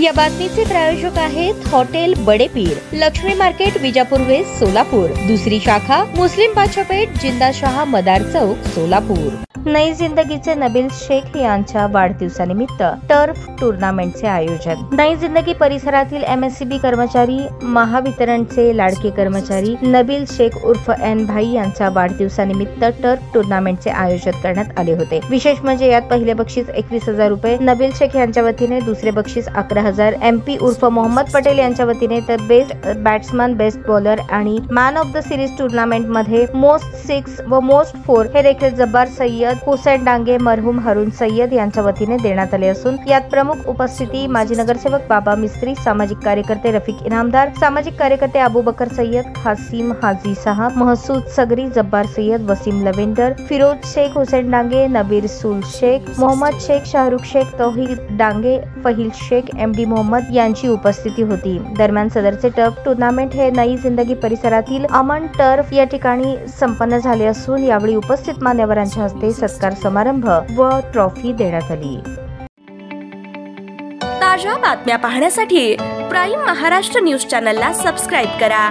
या बातमीचे प्रायोजक आहेत hotel Badepir, Laxmi market, Vijapur west, Solapur. दुसरी शाखा मुस्लिम बादशाहपेठ, जिंदाशाह मदार चौक, सोलापूर। नई जिंदगीचे नबील शेख यांच्या वाढदिवसानिमित्त टर्फ टूर्नामेंटचे आयोजन। नई जिंदगी परिसरातील एमएससीबी कर्मचारी, महावितरणचे लाडके कर्मचारी नबील शेख उर्फ एन भाई यांच्या वाढदिवसानिमित्त टर्फ टूर्नामेंटचे आयोजन करण्यात आले होते। विशेष म्हणजे यात पहिले बक्षीस 21,000 रुपये नबील शेख यांच्या वतीने, दुसरे बक्षीस 11,000 एमपी उर्फ मोहम्मद पटेल यांच्या वतीने, तर बेस्ट बॅट्समन, बेस्ट बॉलर आणि man of the series tournament मध्ये मोस्ट 6 व मोस्ट 4 हे देखील जब्बार सय्यद, हुसैन डांगे, मरहूम हरून सय्यद यांच्या वतीने देण्यात आले असून यात प्रमुख उपस्थिती माजी नगरसेवक बाबा मिस्त्री, सामाजिक कार्यकर्ते रफिक इनामदार, सामाजिक कार्यकर्ते अबूबकर सय्यद, हासिम हाजी साहब, महसूद सगरी, जब्बार सय्यद, वसीम लवेंडर, फिरोज शेख, हुसैन डांगे, नबीर सुल शेख, मोहम्मद शेख, शाहरुख शेख, तौहीद डांगे, फहील शेख, एमडी मोहम्मद यांची उपस्थिती होती। दरम्यान सदरचे टर्फ टूर्नामेंट हे नई जिंदगी परिसरातील अमन टर्फ या ठिकाणी संपन्न झाले असून यावेळी उपस्थित मान्यवरांच्या हस्ते सत्कार समारंभ व ट्रॉफी देण्यात आली। ताज्या बातम्या पाहण्यासाठी प्राईम महाराष्ट्र न्यूज चॅनलला सबस्क्राईब करा।